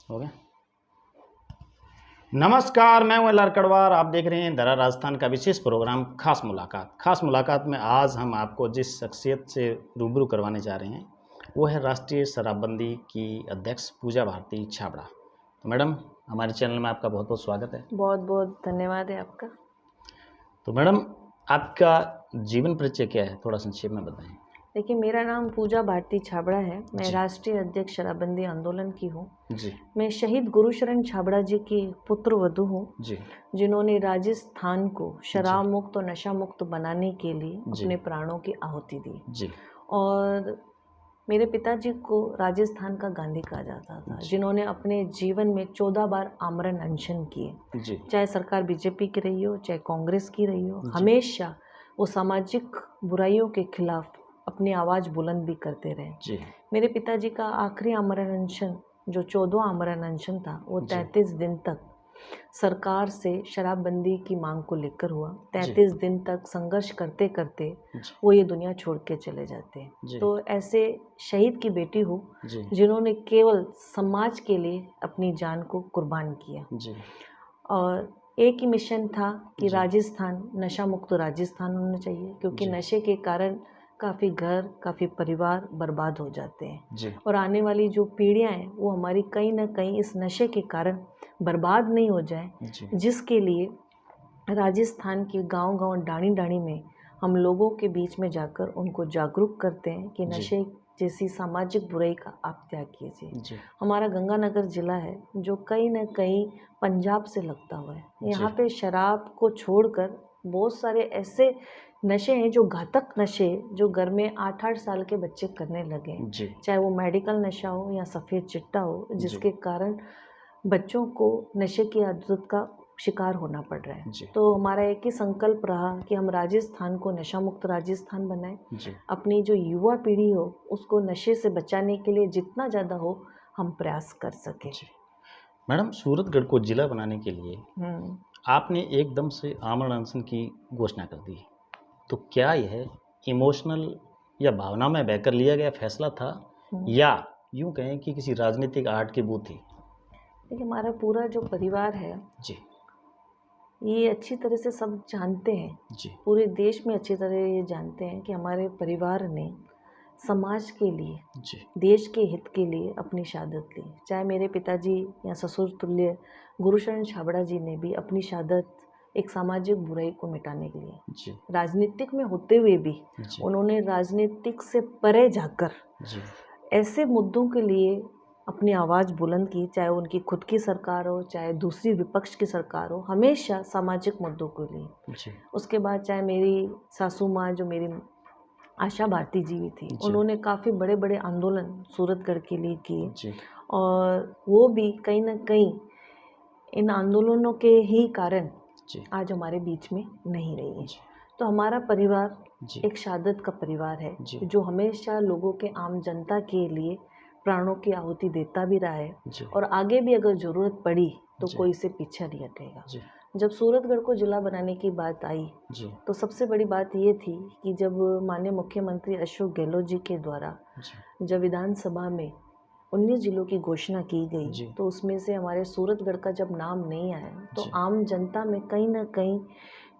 हो गया। नमस्कार, मैं हूं एल.आर. कड़वार। आप देख रहे हैं धरा राजस्थान का विशेष प्रोग्राम खास मुलाकात। खास मुलाकात में आज हम आपको जिस शख्सियत से रूबरू करवाने जा रहे हैं वो है राष्ट्रीय शराबबंदी की अध्यक्ष पूजा भारती छाबड़ा। तो मैडम, हमारे चैनल में आपका बहुत बहुत स्वागत है। बहुत बहुत धन्यवाद है आपका। तो मैडम, आपका जीवन परिचय क्या है, थोड़ा संक्षेप में बताएं। देखिए, मेरा नाम पूजा भारती छाबड़ा है। मैं जी। राष्ट्रीय अध्यक्ष शराबबंदी आंदोलन की हूँ। जी मैं शहीद गुरुशरण छाबड़ा जी की पुत्र वधू हूँ, जी जिन्होंने राजस्थान को शराब मुक्त और नशा मुक्त बनाने के लिए जी अपने प्राणों की आहुति दी। जी और मेरे पिताजी को राजस्थान का गांधी कहा जाता था, जिन्होंने अपने जीवन में 14 बार आमरण अनशन किए। जी चाहे सरकार बीजेपी की रही हो, चाहे कांग्रेस की रही हो, जी। हमेशा वो सामाजिक बुराइयों के खिलाफ अपनी आवाज़ बुलंद भी करते रहे। जी मेरे पिताजी का आखिरी आमरण अनशन, जो 14वां आमरण अनशन था, वो 33 दिन तक सरकार से शराबबंदी की मांग को लेकर हुआ। 33 दिन तक संघर्ष करते करते वो ये दुनिया छोड़ के चले जाते हैं। तो ऐसे शहीद की बेटी हूँ जिन्होंने केवल समाज के लिए अपनी जान को कुर्बान किया। और एक ही मिशन था कि राजस्थान नशा मुक्त राजस्थान होना चाहिए, क्योंकि नशे के कारण काफ़ी घर, काफ़ी परिवार बर्बाद हो जाते हैं। और आने वाली जो पीढ़ियां हैं वो हमारी कहीं ना कहीं इस नशे के कारण बर्बाद नहीं हो जाए, जिसके लिए राजस्थान के गांव-गांव, डाणी-डाणी में हम लोगों के बीच में जाकर उनको जागरूक करते हैं कि नशे जैसी सामाजिक बुराई का आप त्याग कीजिए। हमारा गंगानगर ज़िला है जो कहीं ना कहीं पंजाब से लगता हुआ है। यहाँ पे शराब को छोड़कर बहुत सारे ऐसे नशे हैं जो घातक नशे, जो घर में 8-8 साल के बच्चे करने लगे, चाहे वो मेडिकल नशा हो या सफ़ेद चिट्टा हो, जिसके कारण बच्चों को नशे की आदत का शिकार होना पड़ रहा है। तो हमारा एक ही संकल्प रहा कि हम राजस्थान को नशा मुक्त राजस्थान बनाएं। अपनी जो युवा पीढ़ी हो उसको नशे से बचाने के लिए जितना ज़्यादा हो हम प्रयास कर सकें। मैडम, सूरतगढ़ को जिला बनाने के लिए आपने एकदम से आमरण अनशन की घोषणा कर दी, तो क्या यह इमोशनल या भावना में बहकर लिया गया फैसला था या यूं कहें कि किसी राजनीतिक आर्ट की बूथ थी? देखिए, हमारा पूरा जो परिवार है ये अच्छी तरह से सब जानते हैं, पूरे देश में अच्छी तरह ये जानते हैं कि हमारे परिवार ने समाज के लिए, देश के हित के लिए अपनी शहादत ली। चाहे मेरे पिताजी या ससुर तुल्य गुरुशरण छाबड़ा जी ने भी अपनी शहादत एक सामाजिक बुराई को मिटाने के लिए, राजनीतिक में होते हुए भी उन्होंने राजनीतिक से परे जाकर ऐसे मुद्दों के लिए अपनी आवाज़ बुलंद की। चाहे उनकी खुद की सरकार हो, चाहे दूसरी विपक्ष की सरकार हो, हमेशा सामाजिक मुद्दों को लिए। उसके बाद चाहे मेरी सासू माँ, जो मेरी आशा भारती जी भी थी, उन्होंने काफ़ी बड़े बड़े आंदोलन सूरतगढ़ के लिए किए, और वो भी कहीं ना कहीं इन आंदोलनों के ही कारण आज हमारे बीच में नहीं रही है। तो हमारा परिवार एक शहादत का परिवार है, जो हमेशा लोगों के, आम जनता के लिए प्राणों की आहुति देता भी रहा है, और आगे भी अगर ज़रूरत पड़ी तो कोई इसे पीछे नहीं हटेगा। जब सूरतगढ़ को जिला बनाने की बात आई तो सबसे बड़ी बात ये थी कि जब माननीय मुख्यमंत्री अशोक गहलोत जी के द्वारा जब विधानसभा में 19 जिलों की घोषणा की गई, तो उसमें से हमारे सूरतगढ़ का जब नाम नहीं आया तो आम जनता में कहीं ना कहीं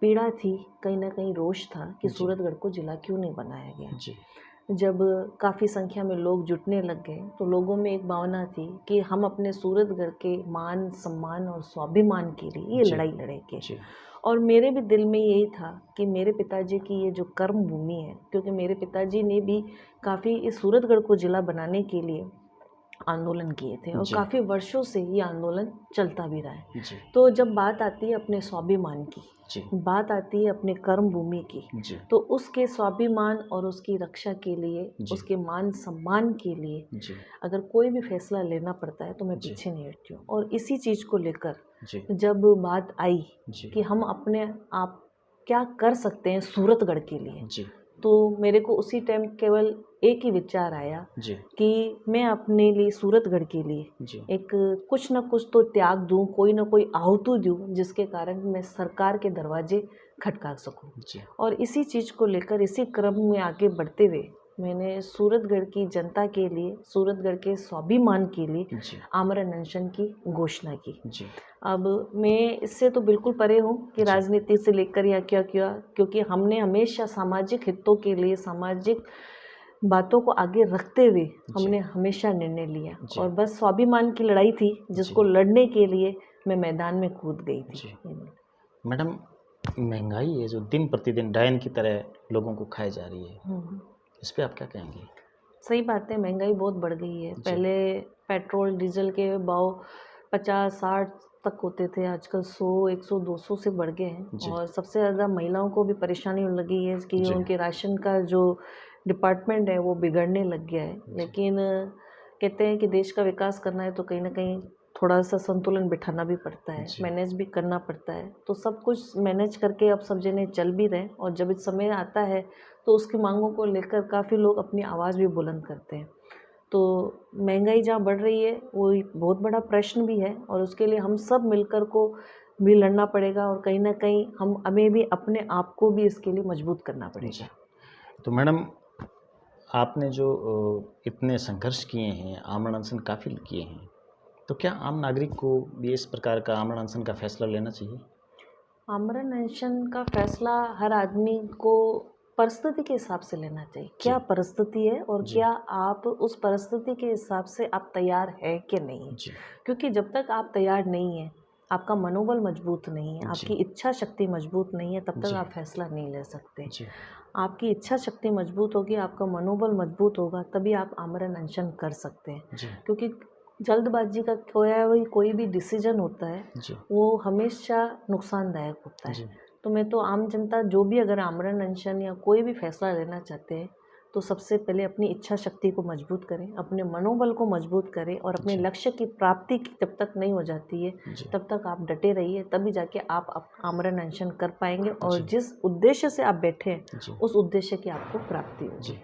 पीड़ा थी, कहीं ना कहीं रोष था कि सूरतगढ़ को जिला क्यों नहीं बनाया गया। जब काफ़ी संख्या में लोग जुटने लग गए तो लोगों में एक भावना थी कि हम अपने सूरतगढ़ के मान, सम्मान और स्वाभिमान के लिए ये लड़ाई लड़ेंगे। और मेरे भी दिल में यही था कि मेरे पिताजी की ये जो कर्म भूमि है, क्योंकि मेरे पिताजी ने भी काफ़ी इस सूरतगढ़ को जिला बनाने के लिए आंदोलन किए थे, और काफ़ी वर्षों से ये आंदोलन चलता भी रहा है। तो जब बात आती है अपने स्वाभिमान की, बात आती है अपने कर्म भूमि की, तो उसके स्वाभिमान और उसकी रक्षा के लिए, उसके मान सम्मान के लिए अगर कोई भी फैसला लेना पड़ता है तो मैं पीछे नहीं हटती हूँ। और इसी चीज़ को लेकर जब बात आई कि हम अपने आप क्या कर सकते हैं सूरतगढ़ के लिए, तो मेरे को उसी टाइम केवल एक ही विचार आया कि मैं अपने लिए, सूरतगढ़ के लिए एक कुछ ना कुछ तो त्याग दूं, कोई ना कोई आहुति दूं, जिसके कारण मैं सरकार के दरवाजे खटका सकूं। और इसी चीज़ को लेकर, इसी क्रम में आगे बढ़ते हुए मैंने सूरतगढ़ की जनता के लिए, सूरतगढ़ के स्वाभिमान के लिए आमरण अनशन की घोषणा की। अब मैं इससे तो बिल्कुल परे हूँ कि राजनीति से लेकर या क्या क्या, क्योंकि हमने हमेशा सामाजिक हितों के लिए, सामाजिक बातों को आगे रखते हुए हमने हमेशा निर्णय लिया, और बस स्वाभिमान की लड़ाई थी जिसको लड़ने के लिए मैं मैदान में कूद गई थी। मैडम, महंगाई है जो दिन प्रतिदिन डायन की तरह लोगों को खाई जा रही है, इस पे आप क्या कहेंगे? सही बात है, महंगाई बहुत बढ़ गई है। पहले पेट्रोल डीजल के भाव 50-60 तक होते थे, आजकल 100, 100, 200 से बढ़ गए हैं। और सबसे ज़्यादा महिलाओं को भी परेशानी होने लगी है कि उनके राशन का जो डिपार्टमेंट है वो बिगड़ने लग गया है। लेकिन कहते हैं कि देश का विकास करना है तो कहीं ना कहीं थोड़ा सा संतुलन बिठाना भी पड़ता है, मैनेज भी करना पड़ता है। तो सब कुछ मैनेज करके अब सब जने चल भी रहे, और जब इस समय आता है तो उसकी मांगों को लेकर काफ़ी लोग अपनी आवाज़ भी बुलंद करते हैं। तो महंगाई जहाँ बढ़ रही है वो बहुत बड़ा प्रश्न भी है, और उसके लिए हम सब मिलकर को भी लड़ना पड़ेगा, और कहीं ना कहीं हमें भी अपने आप को भी इसके लिए मजबूत करना पड़ेगा। तो मैडम, आपने जो इतने संघर्ष किए हैं, आमरण अनशन काफ़ी किए हैं, तो क्या आम नागरिक को भी इस प्रकार का आमरण अनशन का फैसला लेना चाहिए? आमरण अनशन का फैसला हर आदमी को परिस्थिति के हिसाब से लेना चाहिए। क्या परिस्थिति है और क्या आप उस परिस्थिति के हिसाब से आप तैयार है कि नहीं। क्योंकि जब तक आप तैयार नहीं है, आपका मनोबल मजबूत नहीं है, आपकी इच्छा शक्ति मजबूत नहीं है, तब तक आप फैसला नहीं ले सकते। आपकी इच्छा शक्ति मजबूत होगी, आपका मनोबल मजबूत होगा, तभी आप आमरण अनशन कर सकते हैं। क्योंकि जल्दबाजी का खोया हुआ कोई भी डिसीजन होता है वो हमेशा नुकसानदायक होता है। तो मैं तो आम जनता जो भी अगर आमरण अनशन या कोई भी फैसला लेना चाहते हैं तो सबसे पहले अपनी इच्छा शक्ति को मजबूत करें, अपने मनोबल को मजबूत करें, और अपने लक्ष्य की प्राप्ति जब तक नहीं हो जाती है तब तक आप डटे रहिए, तभी जाके आप आमरण अनशन कर पाएंगे, और जिस उद्देश्य से आप बैठे हैं उस उद्देश्य की आपको प्राप्ति होगी।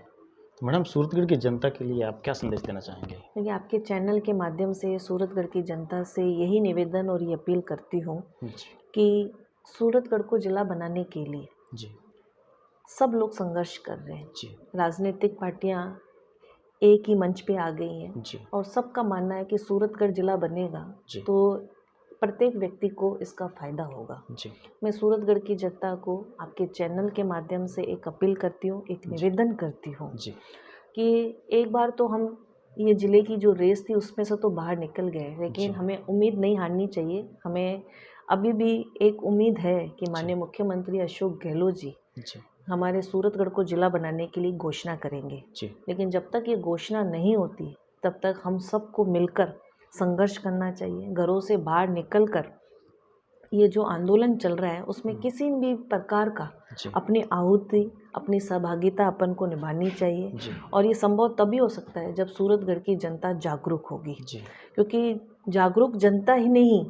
मैडम, सूरतगढ़ की जनता के लिए आप क्या संदेश देना चाहेंगे? देखिए, आपके चैनल के माध्यम से सूरतगढ़ की जनता से यही निवेदन और ये अपील करती हूँ कि सूरतगढ़ को जिला बनाने के लिए सब लोग संघर्ष कर रहे हैं। राजनीतिक पार्टियाँ एक ही मंच पे आ गई हैं, और सबका मानना है कि सूरतगढ़ जिला बनेगा तो प्रत्येक व्यक्ति को इसका फ़ायदा होगा। मैं सूरतगढ़ की जनता को आपके चैनल के माध्यम से एक अपील करती हूँ, एक निवेदन करती हूँ कि एक बार तो हम ये ज़िले की जो रेस थी उसमें से तो बाहर निकल गए, लेकिन हमें उम्मीद नहीं हारनी चाहिए। हमें अभी भी एक उम्मीद है कि माननीय मुख्यमंत्री अशोक गहलोत जी हमारे सूरतगढ़ को ज़िला बनाने के लिए घोषणा करेंगे। लेकिन जब तक ये घोषणा नहीं होती तब तक हम सबको मिलकर संघर्ष करना चाहिए। घरों से बाहर निकलकर ये जो आंदोलन चल रहा है उसमें किसी भी प्रकार का अपनी आहुति, अपनी सहभागिता अपन को निभानी चाहिए, और ये संभव तभी हो सकता है जब सूरतगढ़ की जनता जागरूक होगी। क्योंकि जागरूक जनता ही नहीं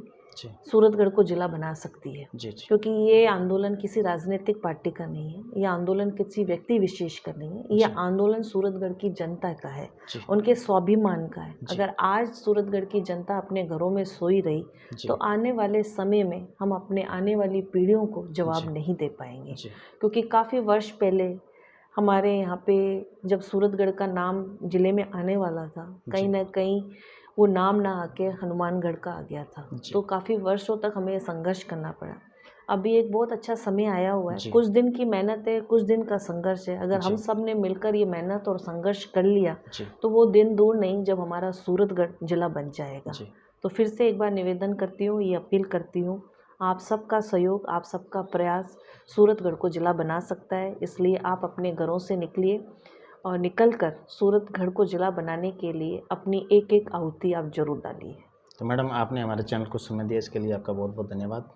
सूरतगढ़ को जिला बना सकती है। क्योंकि ये आंदोलन किसी राजनीतिक पार्टी का नहीं है, ये आंदोलन किसी व्यक्ति विशेष का नहीं है, ये आंदोलन सूरतगढ़ की जनता का है, उनके स्वाभिमान का है। अगर आज सूरतगढ़ की जनता अपने घरों में सोई रही तो आने वाले समय में हम अपने आने वाली पीढ़ियों को जवाब नहीं दे पाएंगे। क्योंकि काफ़ी वर्ष पहले हमारे यहाँ पे जब सूरतगढ़ का नाम जिले में आने वाला था, कहीं ना कहीं वो नाम ना आके हनुमानगढ़ का आ गया था। तो काफ़ी वर्षों तक हमें संघर्ष करना पड़ा। अभी एक बहुत अच्छा समय आया हुआ है, कुछ दिन की मेहनत है, कुछ दिन का संघर्ष है। अगर हम सब ने मिलकर ये मेहनत और संघर्ष कर लिया तो वो दिन दूर नहीं जब हमारा सूरतगढ़ जिला बन जाएगा। तो फिर से एक बार निवेदन करती हूँ, ये अपील करती हूँ, आप सबका सहयोग, आप सबका प्रयास सूरतगढ़ को जिला बना सकता है। इसलिए आप अपने घरों से निकलिए और निकलकर सूरतगढ़ को जिला बनाने के लिए अपनी एक एक आहुति आप जरूर डालिए। तो मैडम, आपने हमारे चैनल को समय दिया, इसके लिए आपका बहुत बहुत धन्यवाद।